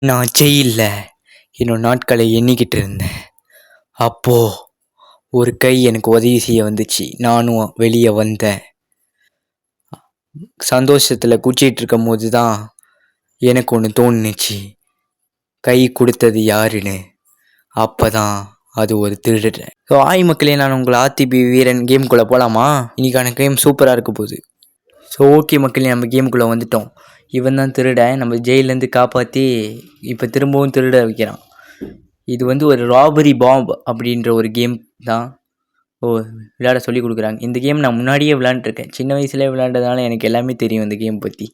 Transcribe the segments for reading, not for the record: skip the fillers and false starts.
நான் ஜெயில்ல என்னோட நாட்களை எண்ணிக்கிட்டு இருந்தேன். அப்போ ஒரு கை எனக்கு உதவி செய்ய வந்துச்சு. நானும் வெளியே வந்தேன். சந்தோஷத்தில் குச்சிட்டு இருக்கும் போது தான் எனக்கு ஒன்று தோணுச்சு, கை கொடுத்தது யாருன்னு. அப்போ தான் அது ஒரு திருடுறேன். ஸோ ஆய் மக்களே, நான் உங்களை ஆர்டிபி வீரன் கேமுக்குள்ளே போகலாமா? இன்றைக்கான கேம் சூப்பராக இருக்க போகுது. ஸோ ஓகே மக்களே, நம்ம கேமுக்குள்ளே வந்துட்டோம். இவன் தான் திருடன், நம்ம ஜெயிலேருந்து காப்பாற்றி இப்போ திரும்பவும் திருட வைக்கிறான். இது வந்து ஒரு ராபரி பாம்பு அப்படின்ற ஒரு கேம் தான் விளையாட சொல்லி கொடுக்குறாங்க. இந்த கேம் நான் முன்னாடியே விளையாண்டுருக்கேன். சின்ன வயசுலேயே விளையாண்டதுனால எனக்கு எல்லாமே தெரியும் இந்த கேம் பற்றி.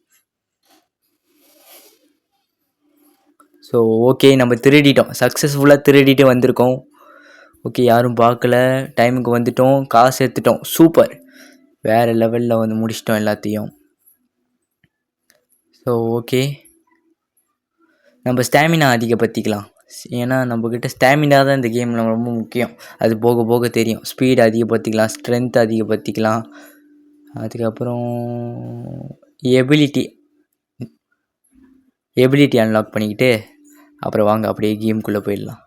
ஸோ ஓகே, நம்ம திருடிட்டோம், சக்ஸஸ்ஃபுல்லாக திருடிட்டு வந்திருக்கோம். ஓகே, யாரும் பார்க்கல, டைமுக்கு வந்துட்டோம், காசு எடுத்துட்டோம். சூப்பர், வேறு லெவலில் வந்து முடிச்சிட்டோம் எல்லாத்தையும். ஸோ ஓகே, நம்ம ஸ்டாமினா அதிகப்படுத்திக்கலாம். ஏன்னா நம்மக்கிட்ட ஸ்டாமினா தான் இந்த கேமில் ரொம்ப முக்கியம். அது போக போக தெரியும். ஸ்பீடு அதிகப்படுத்திக்கலாம், ஸ்ட்ரென்த் அதிகப்படுத்திக்கலாம். அதுக்கப்புறம் எபிலிட்டி அன்லாக் பண்ணிக்கிட்டு அப்புறம் வாங்க அப்படியே கேமுக்குள்ளே போயிடலாம்.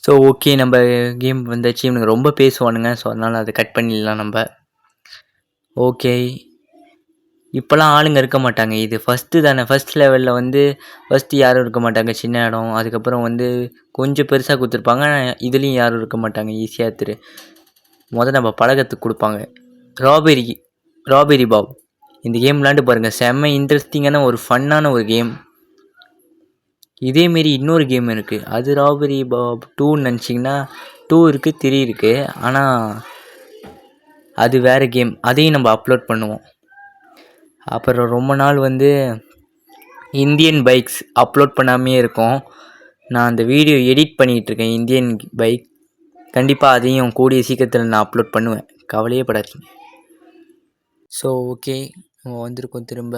ஸோ ஓகே, நம்ம கேம் வந்தாச்சு. இவனுக்கு ரொம்ப பேசுவானுங்க, ஸோ அதனால் அதை கட் பண்ணிடலாம் நம்ம. ஓகே, இப்போலாம் ஆளுங்க இருக்க மாட்டாங்க. இது ஃபஸ்ட்டு தானே, ஃபஸ்ட் லெவலில் வந்து ஃபஸ்ட்டு யாரும் இருக்க மாட்டாங்க, சின்ன இடம். அதுக்கப்புறம் வந்து கொஞ்சம் பெருசாக கொடுத்துருப்பாங்க, இதுலேயும் யாரும் இருக்க மாட்டாங்க, ஈஸியாக நம்ம பழகத்துக்கு கொடுப்பாங்க. ராபெரி பாப் இந்த கேம் விளாண்டு பாருங்கள், செம்ம இன்ட்ரெஸ்டிங்கான ஒரு ஃபன்னான ஒரு கேம். இதேமாரி இன்னொரு கேம் இருக்குது, அது ராபெரி பாப் 2ன்னு நினச்சிங்கன்னா 2 இருக்குது, 3 இருக்குது. ஆனால் அது வேறு கேம், அதையும் நம்ம அப்லோட் பண்ணுவோம். அப்புறம் ரொம்ப நாள் வந்து இந்தியன் பைக்ஸ் அப்லோட் பண்ணாமே இருக்கோம். நான் அந்த வீடியோ எடிட் பண்ணிகிட்ருக்கேன், இந்தியன் பைக். கண்டிப்பாக அதையும் கூடிய சீக்கிரத்தில் நான் அப்லோட் பண்ணுவேன், கவலையே படாதீங்க. ஸோ ஓகே, நம்ம வந்திருக்கோம் திரும்ப.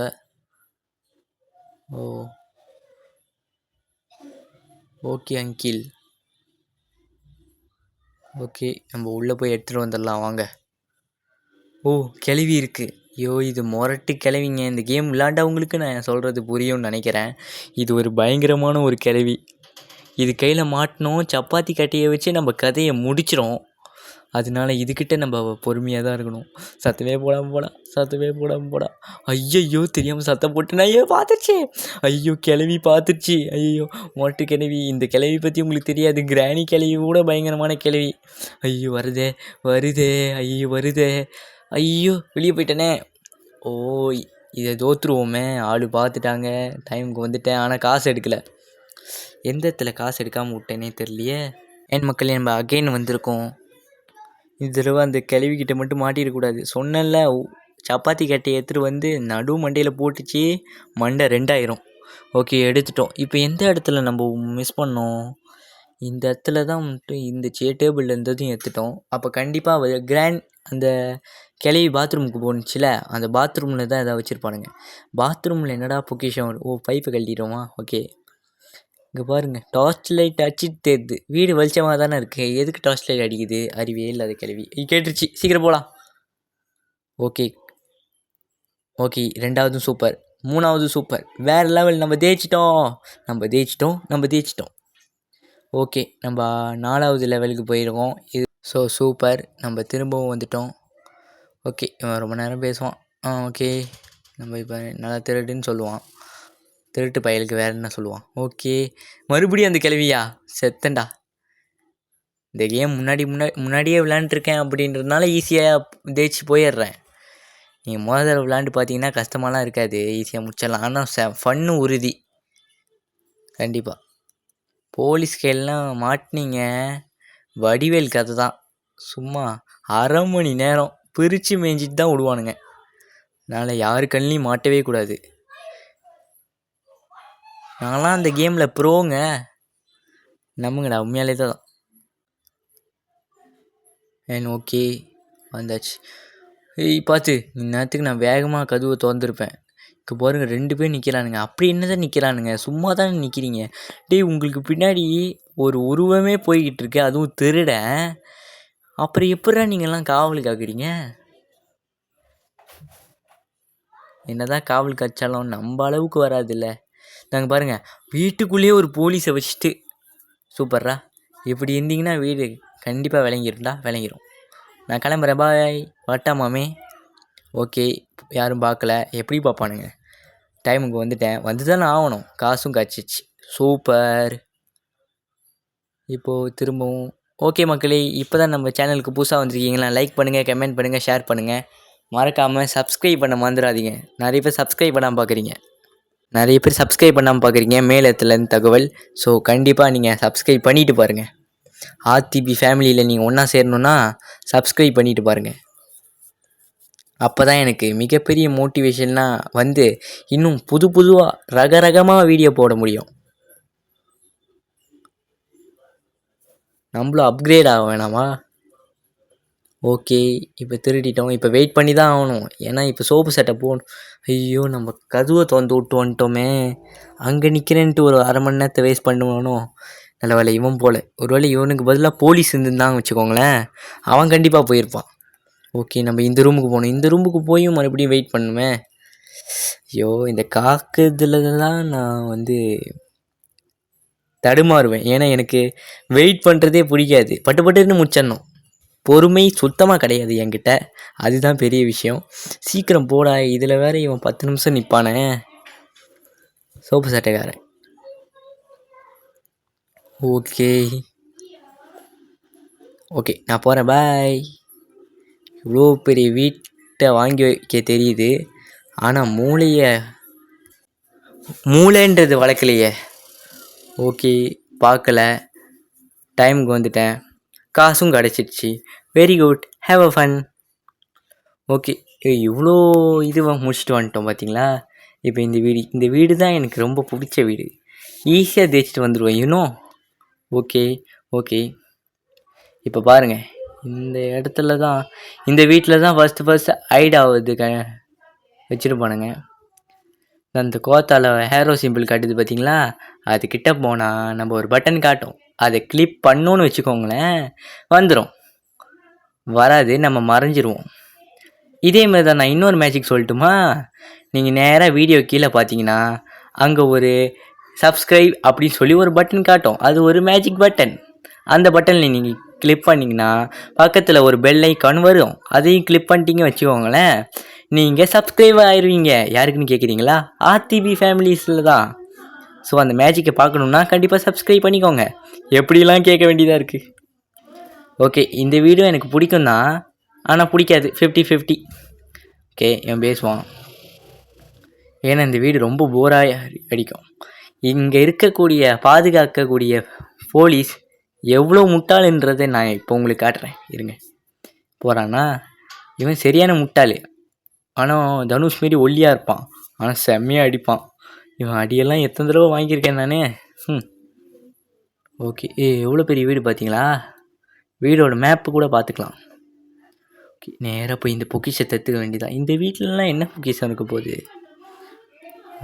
ஓகே அங்கிள், ஓகே நம்ம உள்ளே போய் எடுத்துகிட்டு வந்துடலாம் வாங்க. கிளவி இருக்குது. ஐயோ, இது மொரட்டு கிளவிங்க. இந்த கேம் விளாண்டவங்களுக்கு நான் சொல்கிறது புரியும்னு நினைக்கிறேன். இது ஒரு பயங்கரமான ஒரு கிளவி. இது கையில் மாட்டினோம், சப்பாத்தி கட்டையை வச்சு நம்ம கதையை முடிச்சிடும். அதனால இதுக்கிட்ட நம்ம பொறுமையாக தான் இருக்கணும். சத்தமே போடாமல் போடா. ஐயோ, தெரியாமல் சத்தம் போட்டுனா, ஐயோ பார்த்துருச்சு. ஐயோ, கிளவி பார்த்துருச்சு. ஐயோ, மொட்டு கிளவி. இந்த கிளவி பற்றி உங்களுக்கு தெரியாது, கிராணி கிளவி கூட பயங்கரமான கிளவி. ஐயோ வருதே. ஐயோ வருதே. ஐயோ, வெளியே போயிட்டேனே. இதை தோற்றுருவோமே. ஆள் பார்த்துட்டாங்க, டைமுக்கு வந்துட்டேன். ஆனால் காசு எடுக்கலை. எந்த இடத்துல காசு எடுக்காமல் விட்டேனே தெரியலையே. என் மக்களே, நம்ம அகைன் வந்திருக்கோம். இந்த தடவை அந்த கிளவிக்கிட்ட மட்டும் மாட்டிடக்கூடாது. சொன்னல, சப்பாத்தி கட்டையை எடுத்துகிட்டு வந்து நடு மண்டையில் போட்டுச்சு, மண்டை 2ஆயிரும். ஓகே, எடுத்துட்டோம். இப்போ எந்த இடத்துல நம்ம மிஸ் பண்ணோம்? இந்த இடத்துல தான் வந்துட்டு இந்த டேபிளில் இருந்ததையும் எடுத்துட்டோம். அப்போ கண்டிப்பாக அந்த கிளவி பாத்ரூமுக்கு போணுச்சுல, அந்த பாத்ரூமில் தான் எதாவது வச்சுருப்பானுங்க. பாத்ரூமில் என்னடா பொக்கிஷம்? பைப்பை கழட்டிடுவோமா? ஓகே, இங்கே பாருங்கள், டார்ச் லைட் அடிச்சுட்டு தெரியுது. வீடு வெளிச்சமாக தானே இருக்குது, எதுக்கு டார்ச் லைட் அடிக்குது? அறிவே இல்லாத கிளவி. கேட்டுருச்சு, சீக்கிரம் போகலாம். ஓகே 2வதும் சூப்பர், 3வது சூப்பர், வேறு லெவல். நம்ம ஜெயிச்சிட்டோம். ஓகே, நம்ம 4வது லெவலுக்கு போயிருக்கோம். ஸோ சூப்பர், நம்ம திரும்பவும் வந்துட்டோம். ஓகே, இவன் ரொம்ப நேரம் பேசுவான். ஓகே, நம்ம இப்போ நல்லா திருடுன்னு சொல்லுவான். திருட்டு பயலுக்கு வேறு என்ன சொல்லுவான்? ஓகே, மறுபடியும் அந்த கிளவியா? செத்தண்டா. இந்த கேம் முன்னாடியே விளாண்டுருக்கேன் அப்படின்றதுனால ஈஸியாக ஜெயிச்சு போயிடுறேன். நீங்கள் முதல்ல விளாண்டு பார்த்தீங்கன்னா கஷ்டமாலாம் இருக்காது, ஈஸியாக முடிச்சிடலாம். ஆனால் ஃபன்னு உறுதி கண்டிப்பாக. போலீஸ் கையெல்லாம் மாட்டினீங்க, வடிவேல் கதை தான். சும்மா அரை மணி நேரம் பிரித்து மேய்ஞ்சிட்டு தான் விடுவானுங்க. அதனால் யாரு கண்ணிலையும் மாட்டவே கூடாது. நான்லாம் அந்த கேமில் ப்ரோங்க, நம்புங்கடா, உண்மையாலே தான். ஓகே, வந்தாச்சு. பார்த்து, இந்நேரத்துக்கு நான் வேகமாக கதவை திறந்துருப்பேன். இப்போ பாருங்கள், 2 பேர் நிற்கிறானுங்க. அப்படி என்ன தான் நிற்கிறானுங்க? சும்மா தானே நிற்கிறீங்க. உங்களுக்கு பின்னாடி ஒரு உருவமே போய்கிட்டு இருக்கு, அதுவும் திருடன். அப்புறம் எப்படா நீங்கள்லாம் காவலுக்கு ஆக்குறீங்க? என்னதான் காவல் கச்சாலும் நம்ம அளவுக்கு வராதுல்ல. நாங்கள் பாருங்கள், வீட்டுக்குள்ளேயே ஒரு போலீஸை வச்சுட்டு சூப்பர்ரா. இப்படி இருந்தீங்கன்னா வீடு கண்டிப்பாக விளங்கிரும். நான் கிளம்புறேன், பாய். வட்டா மாமே. ஓகே, யாரும் பார்க்கல, எப்படி பார்ப்பானுங்க. டைமுக்கு வந்துட்டேன், வந்து தானே ஆகணும். காசும் கிடச்சிச்சு, சூப்பர். இப்போது திரும்பவும் ஓகே மக்களே, இப்போ தான் நம்ம சேனலுக்கு புதுசாக வந்திருக்கீங்களா, லைக் பண்ணுங்கள், கமெண்ட் பண்ணுங்கள், ஷேர் பண்ணுங்கள். மறக்காமல் சப்ஸ்கிரைப் பண்ண மறந்துடாதீங்க. நிறைய பேர் சப்ஸ்கிரைப் பண்ணாமல் பார்க்குறீங்க. மேலத்துலேருந்து தகவல். ஸோ கண்டிப்பாக நீங்கள் சப்ஸ்கிரைப் பண்ணிவிட்டு பாருங்கள். ஆர்டிபி ஃபேமிலியில் நீங்கள் ஒன்றா சேரணுன்னா சப்ஸ்கிரைப் பண்ணிவிட்டு பாருங்கள். அப்போ தான் எனக்கு மிகப்பெரிய மோட்டிவேஷன்னாக வந்து இன்னும் புதுவாக ரகரகமாக வீடியோ போட முடியும். நம்மளும் அப்கிரேட் ஆக வேணாமா? ஓகே, இப்போ திருடிட்டோம். இப்போ வெயிட் பண்ணி தான் ஆகணும், ஏன்னா இப்போ சோப்பு சட்டை போகணும். ஐயோ, நம்ம கதவை திறந்து விட்டு வந்துட்டோமே. அங்கே நிற்கிறேன்ட்டு ஒரு அரை மணி நேரத்தை வேஸ்ட் பண்ணுவானோ. நல்ல வேலை இவன் போல். ஒரு வேளை இவனுக்கு பதிலாக போலீஸ் இருந்துருந்தாங்க வச்சுக்கோங்களேன், அவன் கண்டிப்பாக போயிருப்பான். ஓகே, நம்ம இந்த ரூமுக்கு போகணும். இந்த ரூமுக்கு போயும் மறுபடியும் வெயிட் பண்ணுமே. ஐயோ, இந்த காக்குறதுல தான் நான் வந்து தடுமாறுவேன். ஏன்னா எனக்கு வெயிட் பண்ணுறதே பிடிக்காது. பட்டுன்னு முடிச்சிடணும். பொறுமை சுத்தமாக கிடையாது என்கிட்ட. அதுதான் பெரிய விஷயம். சீக்கிரம் போடா. இதில் வேற இவன் 10 நிமிஷம் நிற்பானே, சோப்பு சட்டைக்காரன். ஓகே, நான் போகிறேன், பாய். இவ்வளோ பெரிய வீட்டை வாங்கி வைக்க தெரியுது, ஆனால் மூளைன்றது வளர்க்கலையே. ஓகே, பார்க்கல. டைமுக்கு வந்துட்டேன், காசும் கிடச்சிடுச்சு. Very good, have a fun. Okay, இவ்வளோ முடிச்சுட்டு வந்துட்டோம் பார்த்தீங்களா. இப்போ இந்த வீடு தான் எனக்கு ரொம்ப பிடிச்ச வீடு. ஈஸியாக தேய்ச்சிட்டு வந்துடுவேன், இன்னும். ஓகே, இப்போ பாருங்கள், இந்த வீட்டில் தான் ஃபஸ்ட்டு ஹைட் ஆகுது வச்சுட்டு போனேங்க. அந்த கோத்தால ஹேரோ சிம்பிள் காட்டுது பார்த்தீங்களா, அதுக்கிட்ட போனால் நம்ம ஒரு பட்டன் காட்டும், அதை கிளிக் பண்ணோன்னு வச்சுக்கோங்களேன், வந்துடும். வராது, நம்ம மறைஞ்சிருவோம். இதேமாதிரி தான் நான் இன்னொரு மேஜிக் சொல்லட்டுமா. நீங்கள் நேராக வீடியோ கீழே பார்த்தீங்கன்னா அங்கே ஒரு சப்ஸ்கிரைப் அப்படின்னு சொல்லி ஒரு பட்டன் காட்டும். அது ஒரு மேஜிக் பட்டன். அந்த பட்டனில் நீங்கள் கிளிக் பண்ணிங்கன்னா பக்கத்தில் ஒரு பெல் ஐக்கான் வரும். அதையும் கிளிக் பண்ணிட்டீங்க வச்சுக்கோங்களேன், நீங்கள் சப்ஸ்கிரைப் ஆயிடுவீங்க. யாருக்குன்னு கேட்குறீங்களா? ஆர்டிபி ஃபேமிலிஸில் தான். ஸோ அந்த மேஜிக்கை பார்க்கணுன்னா கண்டிப்பாக சப்ஸ்கிரைப் பண்ணிக்கோங்க. எப்படிலாம் கேட்க வேண்டியதாக இருக்குது. ஓகே, இந்த வீடியோ எனக்கு பிடிக்கும் தான், ஆனால் பிடிக்காது, 50-50. ஓகே, இவன் பேசுவான். ஏன்னா இந்த வீடு ரொம்ப போராக அடிக்கும். இங்கே பாதுகாக்கக்கூடிய போலீஸ் எவ்வளோ முட்டாளுன்றதை நான் இப்போ உங்களுக்கு காட்டுறேன், இருங்க. போகிறான்னா இவன் சரியான முட்டாள். ஆனால் தனுஷ் மாரி ஒல்லியாக இருப்பான், ஆனால் செம்மையாக அடிப்பான். இவன் அடியெல்லாம் எத்தனை தடவை வாங்கியிருக்கேன் நான். ஓகே, எவ்வளோ பெரிய வீடு பார்த்தீங்களா. வீடோட மேப்பு கூட பார்த்துக்கலாம். ஓகே, நேராக போய் இந்த பொக்கிஷத்தை எடுத்துக்க வேண்டியதான். இந்த வீட்டிலலாம் என்ன பொக்கிஷம் இருக்க போகுது.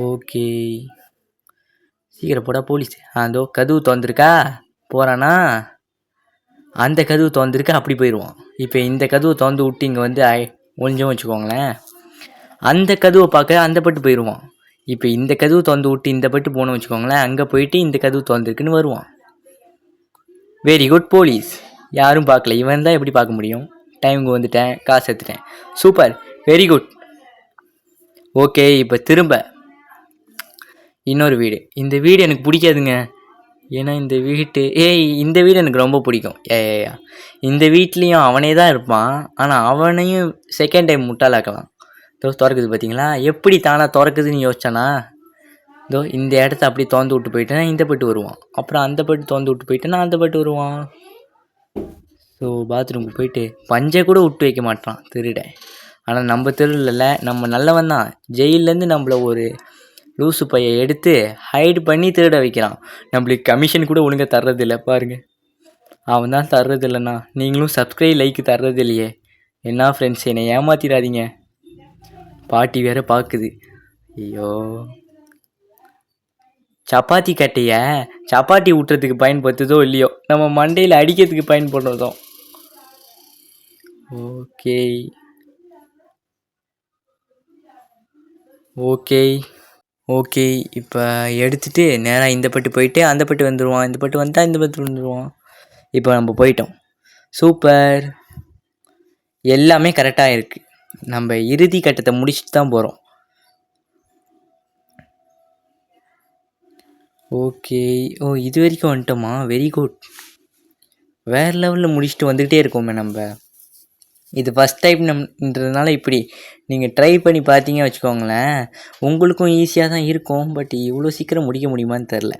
ஓகே, சீக்கிரம் போடா போலீஸ். அதோ கதவு திறந்துருக்கா, போகிறானா. அந்த கதவு திறந்துருக்கா, அப்படி போயிடுவான். இப்போ இந்த கதவு திறந்து விட்டு இங்கே வந்து ஒழிஞ்சோம் வச்சுக்கோங்களேன், அந்த கதவை பார்க்க அந்த பட்டு போயிடுவான். இப்போ இந்த கதவு திறந்து விட்டு இந்த பட்டு போகணும்னு வச்சுக்கோங்களேன், அங்கே போயிட்டு இந்த கதவு திறந்துருக்குன்னு வருவான். Very good police. யாரும் பார்க்கல, இவன் தான் எப்படி பார்க்க முடியும். டைமுக்கு வந்துட்டேன், காசு எடுத்துட்டேன், சூப்பர், வெரி குட். ஓகே, இப்போ திரும்ப இன்னொரு வீடு. இந்த வீடு எனக்கு பிடிக்காதுங்க. ஏன்னா இந்த வீடு எனக்கு ரொம்ப பிடிக்கும். இந்த வீட்லேயும் அவனே தான் இருப்பான், ஆனால் அவனையும் செகண்ட் டைம் முட்டாளாக்கலாம். திறக்குது பார்த்தீங்களா, எப்படி தானாக திறக்குதுன்னு யோசிச்சானா. இந்த இடத்த அப்படி திறந்து விட்டு போயிட்டேன்னா இந்த பட்டு வருவான், அப்புறம் அந்த பட்டு திறந்து விட்டு போயிட்டேன்னா அந்த பட்டு வருவான். ஸோ பாத்ரூமுக்கு போயிட்டு பஞ்சை கூட விட்டு வைக்க மாட்டான் திருடன். ஆனால் நம்ம திருடல, நம்ம நல்லவன் தான். ஜெயிலேருந்து நம்மளை ஒரு லூசு பையை எடுத்து ஹைடு பண்ணி திருட வைக்கிறான். நம்மளுக்கு கமிஷன் கூட ஒழுங்காக தர்றதில்லை பாருங்கள். அவன் தான் தர்றதில்லைண்ணா, நீங்களும் சப்ஸ்கிரைப் லைக்கு தர்றது இல்லையே. என்ன ஃப்ரெண்ட்ஸ், என்னை ஏமாத்திடாதீங்க. பாட்டி வேற பார்க்குது. ஐயோ, சப்பாத்தி கட்டையை சப்பாத்தி ஊட்டுறதுக்கு பயன்படுத்துதோ இல்லையோ, நம்ம மண்டையில் அடிக்கிறதுக்கு பயன்படுறதோ. Okay, okay okay. இப்போ எடுத்துட்டு நேராக இந்த பட்டு போயிட்டு அந்த பட்டு வந்துடுவான், இந்த பட்டு வந்தால் இந்த பட்டு வந்துடுவான். இப்போ நம்ம போயிட்டோம். சூப்பர். எல்லாமே கரெக்டாக இருக்குது. நம்ம இறுதி கட்டத்தை முடிச்சுட்டு தான் போகிறோம். ஓகே. ஓ, இது வரைக்கும் வந்துட்டோமா? Very good. வேறு லெவலில் முடிச்சுட்டு வந்துக்கிட்டே இருக்கோமே நம்ம. இது ஃபஸ்ட் டைம்ன்றதுனால இப்படி நீங்கள் ட்ரை பண்ணி பார்த்தீங்க வச்சுக்கோங்களேன், உங்களுக்கும் ஈஸியாக தான் இருக்கும். பட் இவ்வளோ சீக்கிரம் முடிக்க முடியுமான்னு தெரில.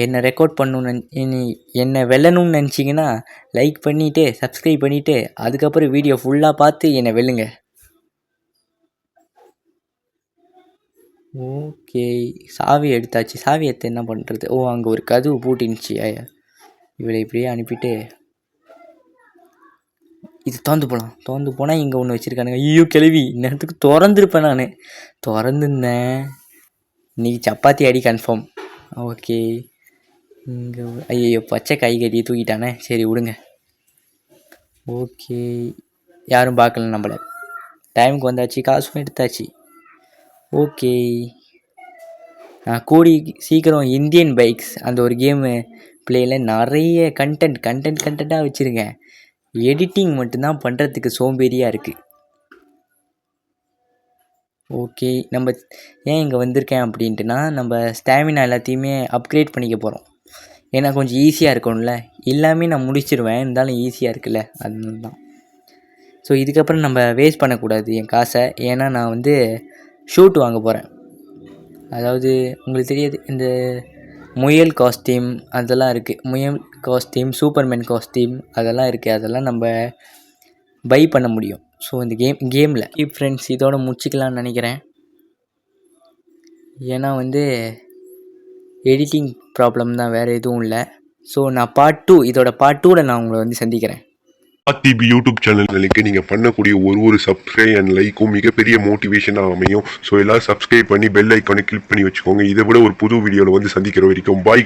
என்னை ரெக்கார்ட் பண்ணணுன்னு என்னை வெல்லணும்னு நினச்சிங்கன்னா லைக் பண்ணிவிட்டு சப்ஸ்கிரைப் பண்ணிவிட்டு அதுக்கப்புறம் வீடியோ ஃபுல்லாக பார்த்து என்னை வெல்லுங்க. ஓகே. சாவி எடுத்தாச்சு. சாவி எடுத்து என்ன பண்ணுறது? ஓ, அங்கே ஒரு கதவு பூட்டினுச்சு. இவளை இப்படியே அனுப்பிட்டு இது திறந்து போகலாம். திறந்து போனால் இங்கே ஒன்று வச்சுருக்கானுங்க. ஐயோ கிளவி, நேரத்துக்கு திறந்துருப்பேன். நான் திறந்துருந்தேன். இன்றைக்கி சப்பாத்தி அடி கன்ஃபார்ம். ஓகே. இங்கே ஐயோ, பச்சை காய்கறியை தூக்கிட்டானே. சரி விடுங்க. ஓகே. யாரும் பார்க்கல நம்மளை. டைமுக்கு வந்தாச்சு, காசும் எடுத்தாச்சு. ஓகே. நான் கூடி சீக்கிரம் இந்தியன் பைக்ஸ் அந்த ஒரு கேமு பிளேயில் நிறைய கண்டென்ட்டாக வச்சுருக்கேன். எடிட்டிங் மட்டும்தான் பண்ணுறதுக்கு சோம்பேறியாக இருக்குது. ஓகே. நம்ம ஏன் இங்கே வந்திருக்கேன் அப்படின்ட்டுனா, நம்ம ஸ்டாமினா எல்லாத்தையுமே அப்கிரேட் பண்ணிக்க போகிறோம். ஏன்னா கொஞ்சம் ஈஸியாக இருக்கும்ல. எல்லாமே நான் முடிச்சிடுவேன், இருந்தாலும் ஈஸியாக இருக்குல்ல, அதனால தான். ஸோ இதுக்கப்புறம் நம்ம வேஸ்ட் பண்ணக்கூடாது என் காசை. ஏன்னா நான் வந்து ஷூட் வாங்க போகிறேன். அதாவது உங்களுக்கு தெரியாது, இந்த முயல் காஸ்டியூம் அதெல்லாம் இருக்குது. முயல் காஸ்டியூம், சூப்பர்மேன் காஸ்டியூம் அதெல்லாம் இருக்குது. அதெல்லாம் நம்ம பை பண்ண முடியும். ஸோ இந்த கேமில் ஃப்ரெண்ட்ஸ் இதோட முடிச்சிக்கலான்னு நினைக்கிறேன். ஏன்னா வந்து எடிட்டிங் ப்ராப்ளம் தான், வேறு எதுவும் இல்லை. ஸோ நான் இதோட பார்ட் 2ல் நான் உங்களை வந்து சந்திக்கிறேன். டிபி யூடியூப் சேனலுக்கு நீங்கள் பண்ணக்கூடிய ஒரு சப்ஸ்கிரைப் அண்ட் லைக்கும் மிகப்பெரிய மோட்டிவேஷனாக அமையும். ஸோ எல்லோரும் சப்ஸ்கிரைப் பண்ணி பெல் ஐக்கானை கிளிக் பண்ணி வச்சுக்கோங்க. இதை விட ஒரு புது வீடியோவில் வந்து சந்திக்கிற வரைக்கும் பாய்.